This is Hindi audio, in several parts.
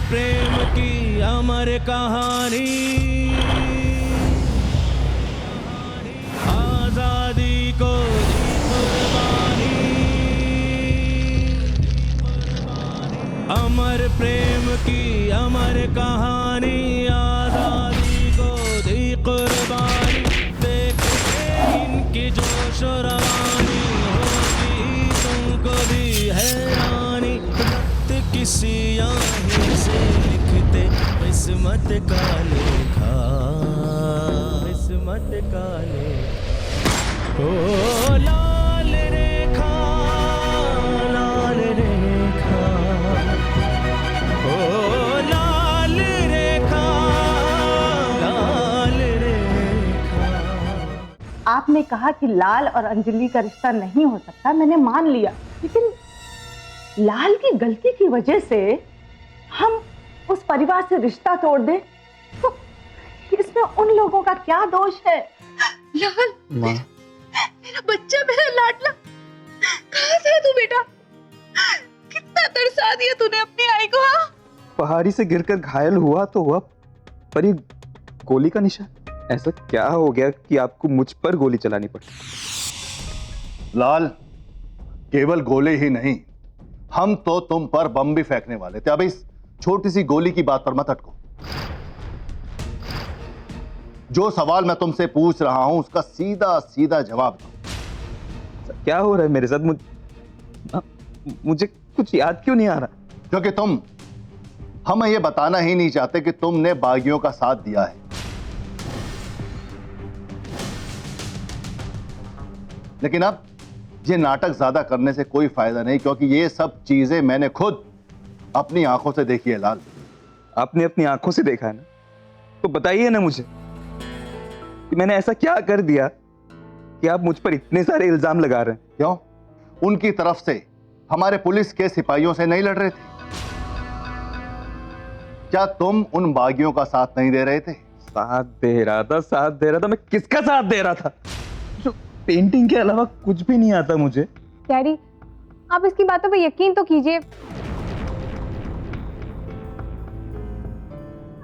प्रेम की अमर कहानी, आजादी को दी कुर्बानी, अमर प्रेम की अमर कहानी, आजादी को दी कुर्बानी। देख के इनकी जोश और रवानी, होगी तुमको भी हैरानी। रक्त किसी आही से लिखते किस्मत का लेखा, किस्मत का लेखा। ओ लाल रेखा, लाल रेखा, ओ लाल रेखा, लाल रेखा। आपने कहा कि लाल और अंजलि का रिश्ता नहीं हो सकता, मैंने मान लिया, लेकिन लाल की गलती की वजह से हम उस परिवार से रिश्ता तोड़ दें तो इसमें उन लोगों का क्या दोष है? लाल, माँ, मेरा बच्चा, मेरा लाडला, कहाँ से है तू बेटा? कितना तरसा दिया तूने अपनी आई को। हाँ, पहाड़ी से गिरकर घायल हुआ तो हुआ, पर ये गोली का निशान, ऐसा क्या हो गया कि आपको मुझ पर गोली चलानी पड़ी? लाल, केवल गोली ही नहीं, हम तो तुम पर बम भी फेंकने वाले थे। अब इस छोटी सी गोली की बात पर मत अटको। जो सवाल मैं तुमसे पूछ रहा हूं उसका सीधा सीधा जवाब दो। क्या हो रहा है मेरे साथ? मुझे कुछ याद क्यों नहीं आ रहा? क्योंकि तुम हमें यह बताना ही नहीं चाहते कि तुमने बागियों का साथ दिया है। लेकिन अब ये नाटक ज्यादा करने से कोई फायदा नहीं, क्योंकि ये सब चीजें मैंने खुद अपनी आंखों से देखी है। लाल, आपने अपनी आंखों से देखा है ना, तो बताइए ना मुझे कि मैंने ऐसा क्या कर दिया कि आप मुझ पर इतने सारे इल्जाम लगा रहे हैं? क्यों? उनकी तरफ से हमारे पुलिस के सिपाहियों से नहीं लड़ रहे थे? क्या तुम उन बागियों का साथ नहीं दे रहे थे? साथ दे रहा था, साथ दे रहा था। मैं किसका साथ दे रहा था? जो पेंटिंग के अलावा कुछ भी नहीं आता मुझे। डैडी, आप इसकी बातों पे यकीन तो कीजिए।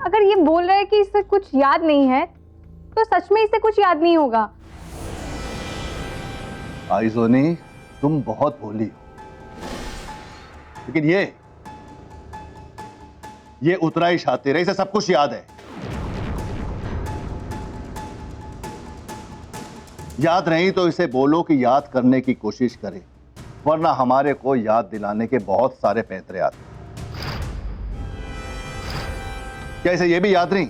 अगर ये बोल रहा है कि इसे कुछ याद नहीं है, तो सच में इसे कुछ याद नहीं होगा। आइजोनी, तुम बहुत भोली हो, लेकिन ये उतराई शातिर है, इसे सब कुछ याद है। याद नहीं तो इसे बोलो कि याद करने की कोशिश करे, वरना हमारे को याद दिलाने के बहुत सारे पैंतरे आते हैं। क्या इसे यह भी याद नहीं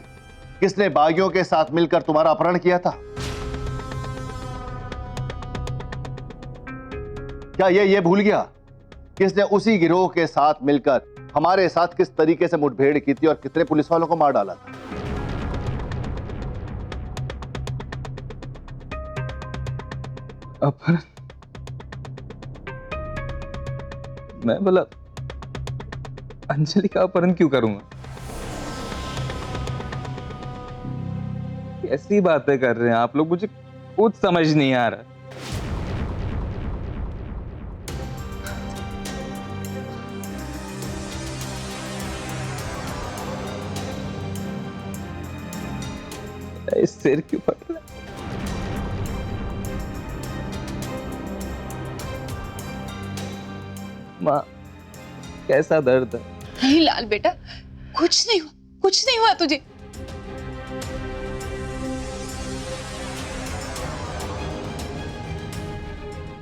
किसने बागियों के साथ मिलकर तुम्हारा अपहरण किया था? क्या ये भूल गया किसने उसी गिरोह के साथ मिलकर हमारे साथ किस तरीके से मुठभेड़ की थी और कितने पुलिस वालों को मार डाला था? अपहरण? मैं बोला अंजलि का अपहरण क्यों करूंगा? कैसी बातें कर रहे हैं आप लोग? मुझे कुछ समझ नहीं आ रहा। इस सिर क्यों फट रहा है? माँ, कैसा दर्द है? नहीं लाल बेटा, कुछ नहीं हुआ, कुछ नहीं हुआ तुझे।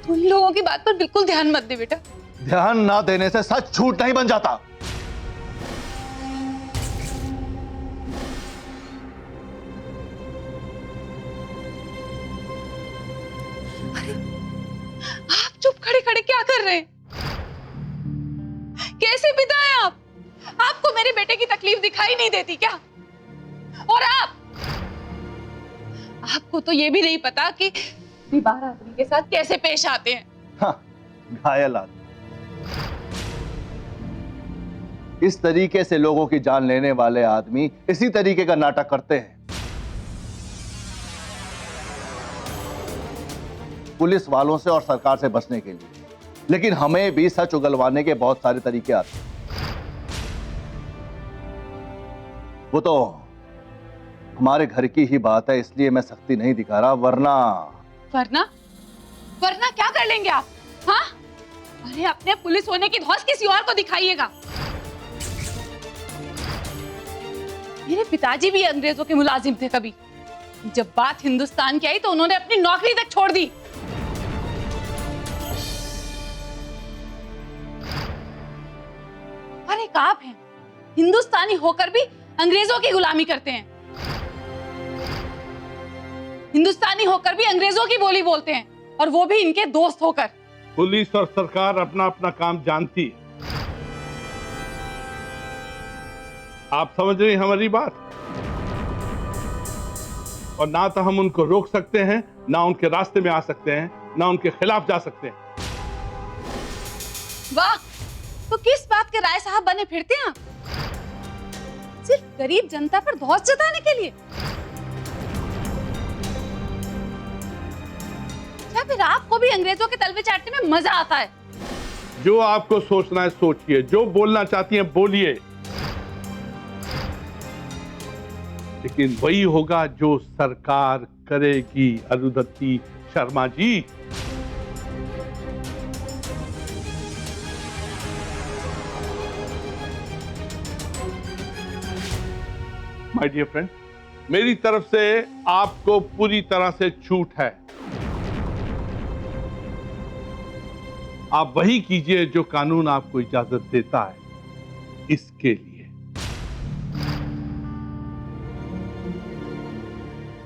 तुम लोगों की बात पर बिल्कुल ध्यान मत दे बेटा। ध्यान ना देने से सच झूठ नहीं बन जाता। आप चुप खड़े खड़े क्या कर रहे हैं? कैसे पिता हैं आप? आपको मेरे बेटे की तकलीफ दिखाई नहीं देती क्या? और आपको तो ये भी नहीं पता कि बीमार आदमी के साथ कैसे पेश आते हैं। हाँ, घायल आदमी। इस तरीके से लोगों की जान लेने वाले आदमी इसी तरीके का नाटक करते हैं। पुलिस वालों से और सरकार से बचने के लिए। लेकिन हमें भी सच उगलवाने के बहुत सारे तरीके आते हैं। वो तो हमारे घर की ही बात है, इसलिए मैं सख्ती नहीं दिखा रहा, वरना वरना वरना क्या कर लेंगे आप? हाँ, अरे अपने पुलिस होने की धौंस किसी और को दिखाइएगा। मेरे पिताजी भी अंग्रेजों के मुलाजिम थे। कभी जब बात हिंदुस्तान की आई तो उन्होंने अपनी नौकरी तक छोड़ दी। और एक आप हैं, हिंदुस्तानी होकर भी अंग्रेजों की गुलामी करते हैं, हिंदुस्तानी होकर भी अंग्रेजों की बोली बोलते हैं, और वो भी इनके दोस्त होकर। पुलिस और सरकार अपना अपना काम जानती है। आप समझ रही हैं हमारी बात? और ना तो हम उनको रोक सकते हैं, ना उनके रास्ते में आ सकते हैं, ना उनके खिलाफ जा सकते हैं। वाह, तो किस बात के राय साहब बने फिरते हैं आप? सिर्फ गरीब जनता पर धौंस जताने के लिए? या फिर आपको भी अंग्रेजों के तलवे चाटने में मजा आता है? जो आपको सोचना है सोचिए, जो बोलना चाहती हैं बोलिए, लेकिन वही होगा जो सरकार करेगी Arundhati Sharma ji. My dear friend, मेरी तरफ से आपको पूरी तरह से छूट है। आप वही कीजिए जो कानून आपको इजाजत देता है इसके लिए।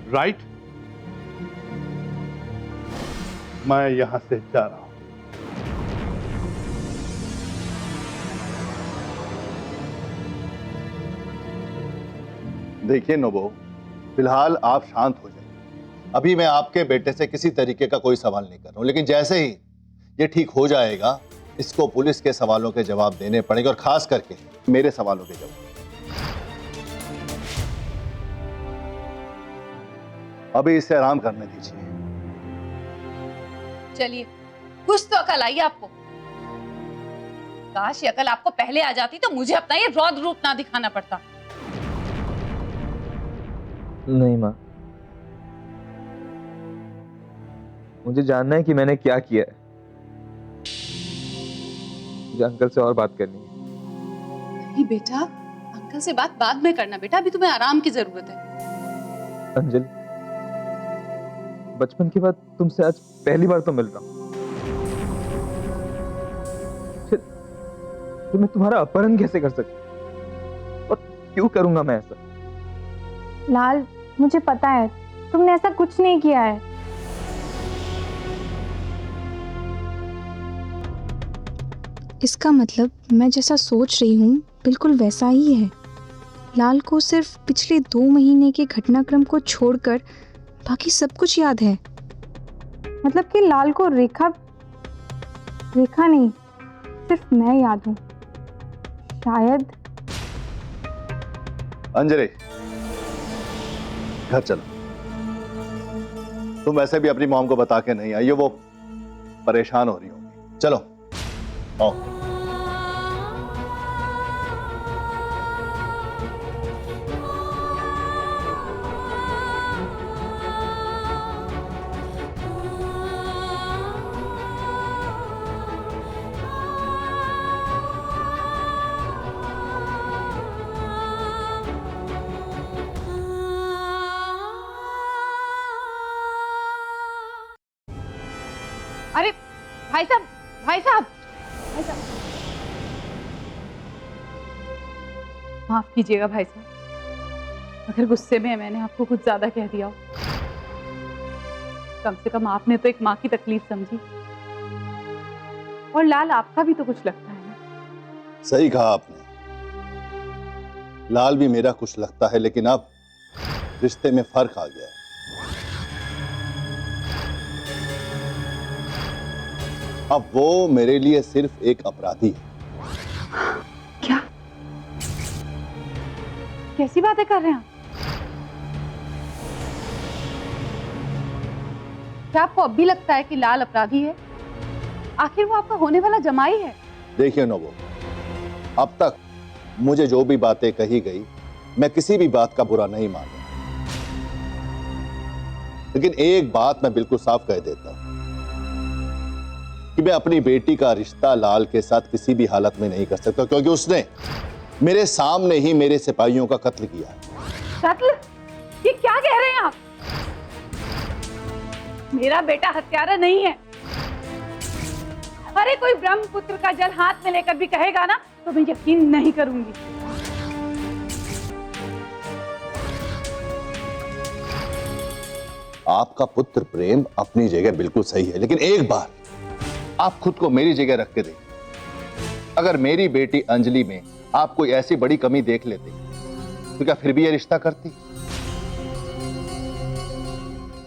राइट? मैं यहां से जा रहा हूं। देखिए नोबो, फिलहाल आप शांत हो जाइए। अभी मैं आपके बेटे से किसी तरीके का कोई सवाल नहीं कर रहा हूं, लेकिन जैसे ही ये ठीक हो जाएगा, इसको पुलिस के सवालों के जवाब देने पड़ेंगे, और खास करके मेरे सवालों के जवाब। अभी इसे आराम करने दीजिए। चलिए, कुछ तो अकल आई आपको। काश ये अकल आपको पहले आ जाती तो मुझे अपना ये रौद्र रूप ना दिखाना पड़ता। नहीं माँ, मुझे जानना है कि मैंने क्या किया है। मुझे अंकल से और बात करनी है। नहीं बेटा, अंकल से बात बाद में करना बेटा, अभी तुम्हें आराम की जरूरत है। अंजलि, बचपन के बाद तुमसे आज पहली बार तो मिल रहा हूं, फिर मैं तुम्हारा अपहरण कैसे कर सकता? और क्यों करूंगा मैं ऐसा? लाल, मुझे पता है तुमने ऐसा कुछ नहीं किया है। इसका मतलब मैं जैसा सोच रही हूँ बिल्कुल वैसा ही है। लाल को सिर्फ पिछले 2 महीने के घटनाक्रम को छोड़कर बाकी सब कुछ याद है। मतलब कि लाल को रेखा नहीं, सिर्फ मैं याद हूँ शायद। अंजलि, घर चलो। तुम वैसे भी अपनी मॉम को बता के नहीं आई हो, वो परेशान हो रही होंगी। चलो आओ। अरे भाई साहब, भाई साहब, माफ कीजिएगा भाई साहब, अगर गुस्से में मैंने आपको कुछ ज्यादा कह दिया हो। कम से कम आपने तो एक माँ की तकलीफ समझी, और लाल आपका भी तो कुछ लगता है ना। सही कहा आपने, लाल भी मेरा कुछ लगता है, लेकिन अब रिश्ते में फर्क आ गया है। अब वो मेरे लिए सिर्फ एक अपराधी है। क्या? कैसी बातें कर रहे हैं आप? क्या आपको अब भी लगता है कि लाल अपराधी है? आखिर वो आपका होने वाला जमाई है। देखिए नोबो, अब तक मुझे जो भी बातें कही गई मैं किसी भी बात का बुरा नहीं मान रहा, लेकिन एक बात मैं बिल्कुल साफ कह देता हूं कि मैं अपनी बेटी का रिश्ता लाल के साथ किसी भी हालत में नहीं कर सकता, क्योंकि उसने मेरे सामने ही मेरे सिपाहियों का कत्ल किया है। कत्ल? ये क्या कह रहे हैं आप? मेरा बेटा हत्यारा नहीं है। अरे कोई ब्रह्मपुत्र का जल हाथ में लेकर भी कहेगा ना तो मैं यकीन नहीं करूंगी। आपका पुत्र प्रेम अपनी जगह बिल्कुल सही है, लेकिन एक बार आप खुद को मेरी जगह रख के देखिए। अगर मेरी बेटी अंजलि में आप कोई ऐसी बड़ी कमी देख लेते तो क्या फिर भी यह रिश्ता करती?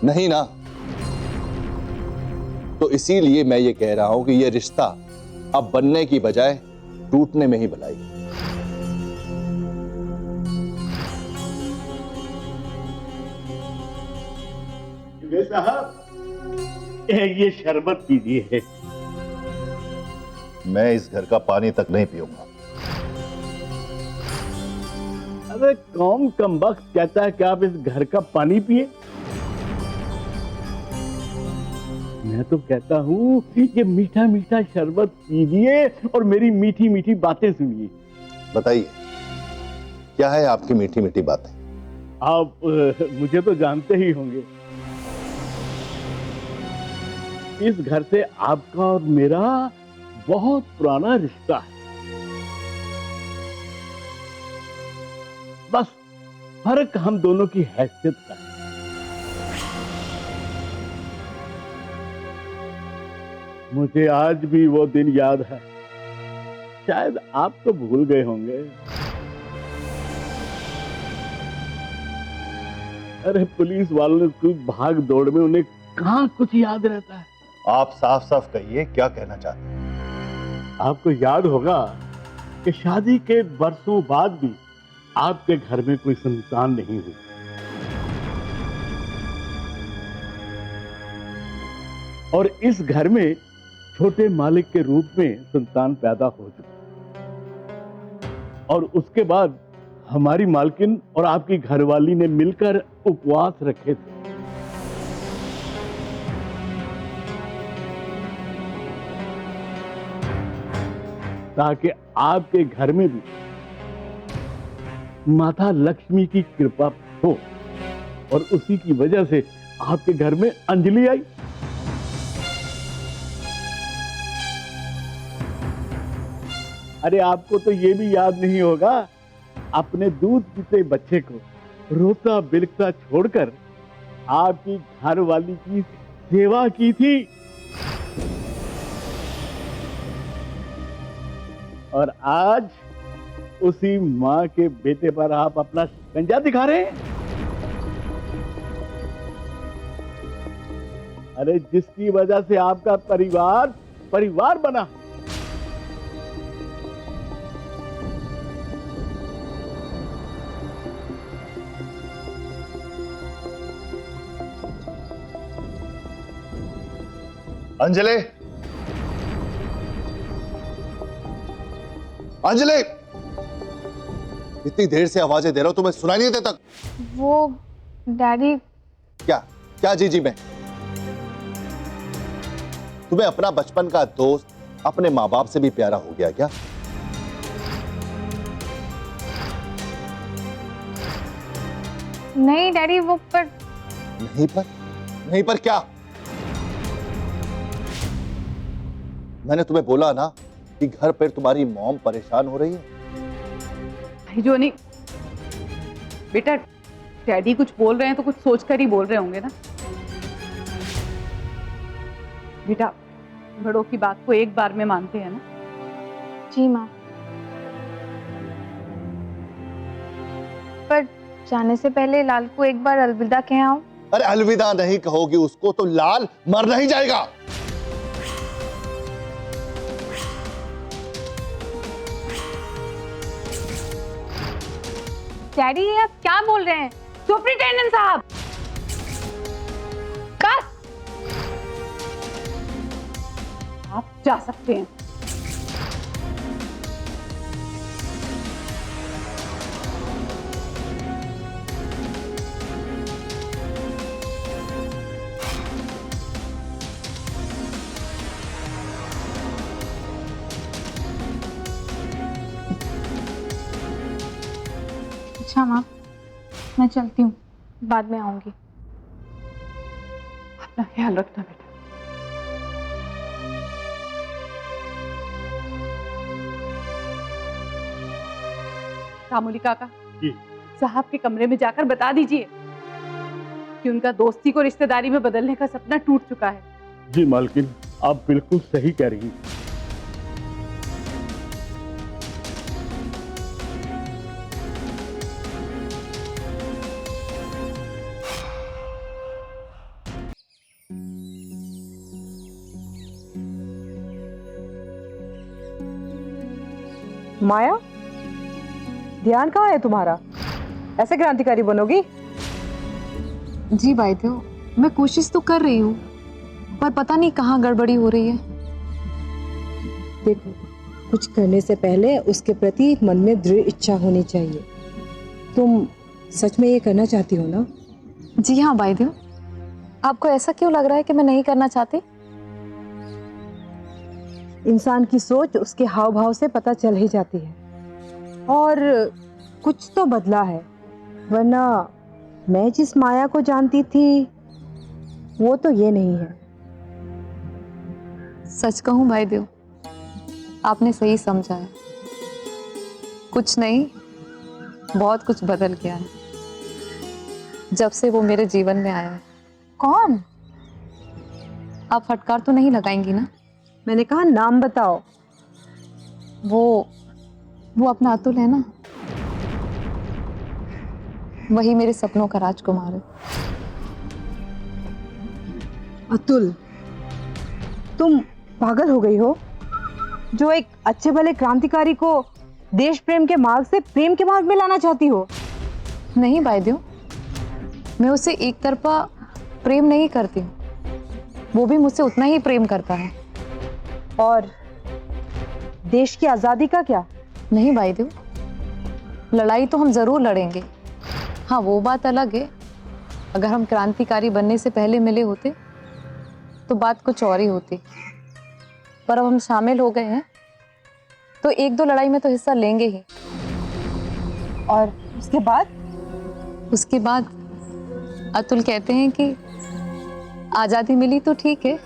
नहीं ना। तो इसीलिए मैं ये कह रहा हूं कि यह रिश्ता अब बनने की बजाय टूटने में ही भलाई। साहब ये शरबत पीजिए। मैं इस घर का पानी तक नहीं पीऊंगा। अरे कौन कमबख्त कहता है कि आप इस घर का पानी पिए? मैं तो कहता हूँ ये मीठा मीठा शरबत पीजिए और मेरी मीठी मीठी बातें सुनिए। बताइए, क्या है आपकी मीठी मीठी बातें? आप मुझे तो जानते ही होंगे। इस घर से आपका और मेरा बहुत पुराना रिश्ता है। बस फर्क हम दोनों की हैसियत का है। मुझे आज भी वो दिन याद है। शायद आप तो भूल गए होंगे। अरे पुलिस वालों की भाग दौड़ में उन्हें कहां कुछ याद रहता है। आप साफ साफ कहिए, क्या कहना चाहते हैं? आपको याद होगा कि शादी के बरसों बाद भी आपके घर में कोई संतान नहीं हुई। और इस घर में छोटे मालिक के रूप में संतान पैदा हो चुकी। और उसके बाद हमारी मालकिन और आपकी घरवाली ने मिलकर उपवास रखे थे। ताकि आपके घर में भी माता लक्ष्मी की कृपा हो, और उसी की वजह से आपके घर में अंजलि आई। अरे आपको तो ये भी याद नहीं होगा, अपने दूध पीते बच्चे को रोता बिलखता छोड़कर आपकी घरवाली की सेवा की थी। और आज उसी माँ के बेटे पर आप अपना शिकंजा दिखा रहे हैं। अरे जिसकी वजह से आपका परिवार बना। अंजलि, अंजलि, इतनी देर से आवाजें दे रहा हूं, तुम्हें सुनाई नहीं देता? वो डैडी। क्या क्या जीजी में? तुम्हें अपना बचपन का दोस्त अपने माँ बाप से भी प्यारा हो गया क्या? नहीं डैडी, वो पर नहीं पर क्या? मैंने तुम्हें बोला ना कि घर पर तुम्हारी मॉम परेशान हो रही है। नहीं जोनी, बेटा डैडी कुछ बोल रहे हैं तो कुछ सोचकर ही बोल रहे होंगे ना। बेटा बड़ों की बात को एक बार में मानते हैं ना। जी माँ, पर जाने से पहले लाल को एक बार अलविदा कह आओ। अरे अलविदा नहीं कहोगी उसको तो लाल मर नहीं जाएगा। डैडी ये आप क्या बोल रहे हैं? सुपरिटेंडेंट साहब, बस आप जा सकते हैं। अच्छा माँ, मैं चलती हूँ, बाद में आऊँगी। अपना ख्याल रखना बेटा। रामोली काका जी। साहब के कमरे में जाकर बता दीजिए कि उनका दोस्ती को रिश्तेदारी में बदलने का सपना टूट चुका है। जी मालकिन, आप बिल्कुल सही कह रही हैं। माया, ध्यान कहाँ है तुम्हारा? ऐसे क्रांतिकारी बनोगी? जी भाईदेव, मैं कोशिश तो कर रही हूँ, पर पता नहीं कहाँ गड़बड़ी हो रही है। देखो, कुछ करने से पहले उसके प्रति मन में दृढ़ इच्छा होनी चाहिए। तुम सच में ये करना चाहती हो ना? जी हाँ भाईदेव, आपको ऐसा क्यों लग रहा है कि मैं नहीं करना चाहती? इंसान की सोच उसके हाव भाव से पता चल ही जाती है, और कुछ तो बदला है, वरना मैं जिस माया को जानती थी वो तो ये नहीं है। सच कहूँ भाईदेव, आपने सही समझा है। कुछ नहीं, बहुत कुछ बदल गया है जब से वो मेरे जीवन में आया है। कौन? आप फटकार तो नहीं लगाएंगी ना? मैंने कहा नाम बताओ। वो अपना अतुल है ना, वही मेरे सपनों का राजकुमार है। अतुल, तुम पागल हो गई हो? जो एक अच्छे भले क्रांतिकारी को देश प्रेम के मार्ग से प्रेम के मार्ग में लाना चाहती हो? नहीं भाईदेव, मैं उसे एक तरफा प्रेम नहीं करती, वो भी मुझसे उतना ही प्रेम करता है। और देश की आजादी का क्या? नहीं भाईदेव, लड़ाई तो हम जरूर लड़ेंगे। हाँ, वो बात अलग है, अगर हम क्रांतिकारी बनने से पहले मिले होते तो बात कुछ और ही होती, पर अब हम शामिल हो गए हैं तो एक दो लड़ाई में तो हिस्सा लेंगे ही। और उसके बाद? उसके बाद अतुल कहते हैं कि आज़ादी मिली तो ठीक है,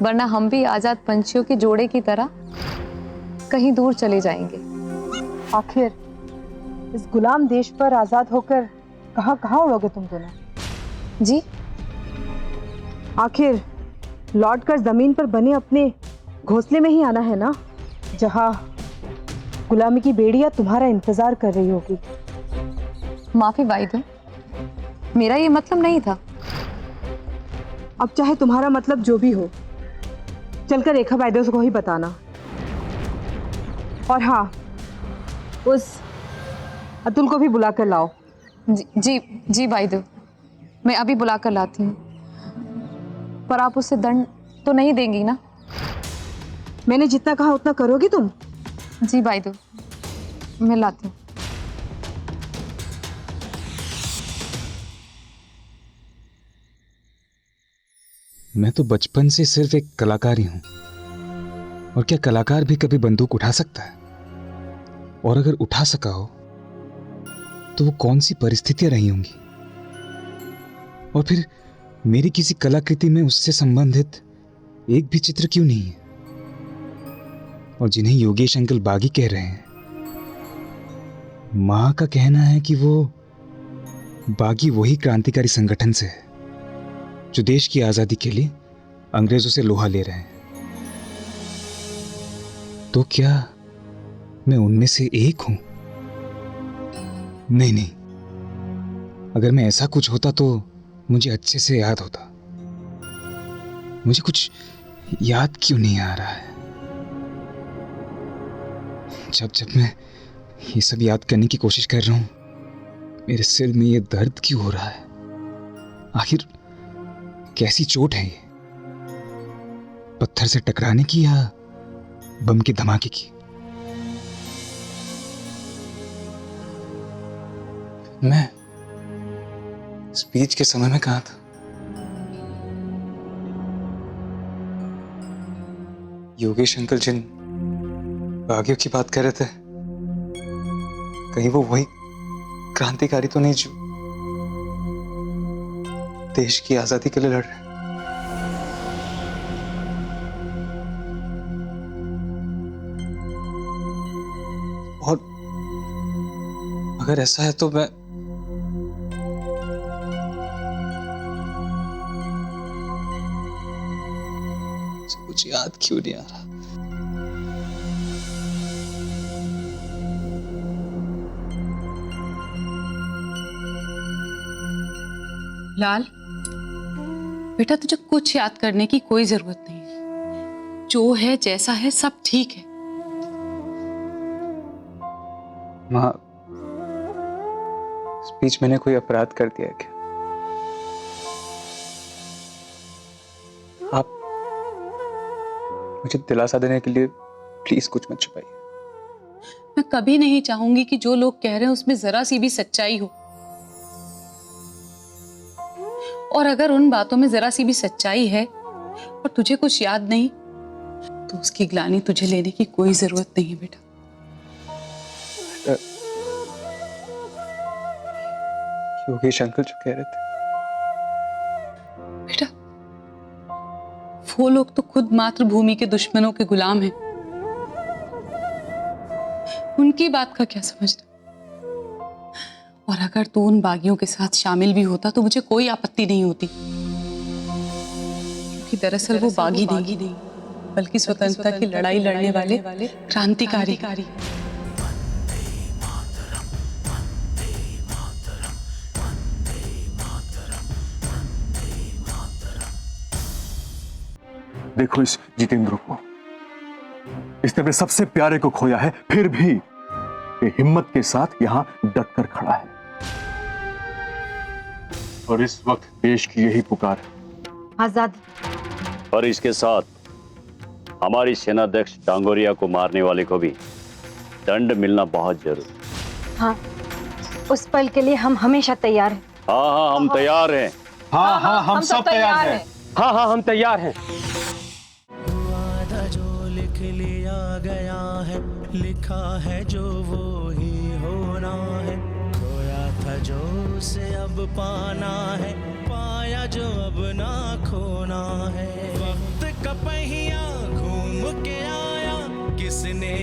वरना हम भी आज़ाद पंछियों के जोड़े की तरह कहीं दूर चले जाएंगे। आखिर इस गुलाम देश पर आजाद होकर कहाँ कहाँ उड़ोगे तुम दोनों? जी, आखिर लौटकर जमीन पर बने अपने घोंसले में ही आना है ना, जहाँ गुलामी की बेड़ियां तुम्हारा इंतजार कर रही होगी। माफी भाईदेव, मेरा ये मतलब नहीं था। अब चाहे तुम्हारा मतलब जो भी हो, चलकर रेखा वायदे को ही बताना। और हाँ, उस अतुल को भी बुलाकर लाओ। जी भाईदेव, मैं अभी बुलाकर लाती हूँ, पर आप उसे दंड तो नहीं देंगी ना? मैंने जितना कहा उतना करोगी तुम? जी भाईदेव, मैं लाती हूँ। मैं तो बचपन से सिर्फ एक कलाकार ही हूं, और क्या कलाकार भी कभी बंदूक उठा सकता है? और अगर उठा सका हो तो वो कौन सी परिस्थितियां रही होंगी? और फिर मेरी किसी कलाकृति में उससे संबंधित एक भी चित्र क्यों नहीं है? और जिन्हें योगेश अंकल बागी कह रहे हैं, मां का कहना है कि वो बागी वही क्रांतिकारी संगठन से है जो देश की आजादी के लिए अंग्रेजों से लोहा ले रहे हैं। तो क्या मैं उनमें से एक हूं? नहीं, अगर मैं ऐसा कुछ होता तो मुझे अच्छे से याद होता। मुझे कुछ याद क्यों नहीं आ रहा है? जब मैं ये सब याद करने की कोशिश कर रहा हूं, मेरे सिर में ये दर्द क्यों हो रहा है? आखिर कैसी चोट है ये? पत्थर से टकराने की या बम के धमाके की? मैं स्पीच के समय में कहाँ था? योगेश अंकल जिन बागियों की बात कर रहे थे, कहीं वो वही क्रांतिकारी तो नहीं जो देश की आजादी के लिए लड़ रहे हैं। और अगर ऐसा है तो मैं मुझे कुछ याद क्यों नहीं आ रहा? लाल बेटा, तुझे कुछ याद करने की कोई जरूरत नहीं है। जो है जैसा है सब ठीक है। माँ, इस बीच मैंने कोई अपराध कर दिया है क्या? आप मुझे दिलासा देने के लिए प्लीज कुछ मत छुपाइए। मैं कभी नहीं चाहूंगी कि जो लोग कह रहे हैं उसमें जरा सी भी सच्चाई हो। और अगर उन बातों में जरा सी भी सच्चाई है और तुझे कुछ याद नहीं, तो उसकी ग्लानि तुझे लेने की कोई जरूरत नहीं है बेटा। योगेश अंकल जो कह रहे थे, बेटा वो लोग तो खुद मातृभूमि के दुश्मनों के गुलाम हैं। उनकी बात का क्या समझना। और अगर तू उन बागियों के साथ शामिल भी होता तो मुझे कोई आपत्ति नहीं होती, क्योंकि दरअसल वो बागी नहीं बल्कि स्वतंत्रता की लड़ाई लड़ने वाले क्रांतिकारी। देखो इस जितेंद्र को, इसने अपने सबसे प्यारे को खोया है, फिर भी ये हिम्मत के साथ यहां डट कर खड़ा है। और इस वक्त देश की यही पुकार है, आजादी। और इसके साथ हमारी सेनाध्यक्ष डांगोरिया को मारने वाले को भी दंड मिलना बहुत जरूरी। हाँ, उस पल के लिए हम हमेशा तैयार हैं। हाँ हम तैयार हैं। हाँ हम सब तैयार हैं। हाँ हम तैयार हैं। वादा जो लिख लिया गया है, लिखा है जो वो ही होना है। खोया था जो उसे अब पाना है, पाया जो अब ना खोना है। वक्त का पहिया घूम के आया, किसने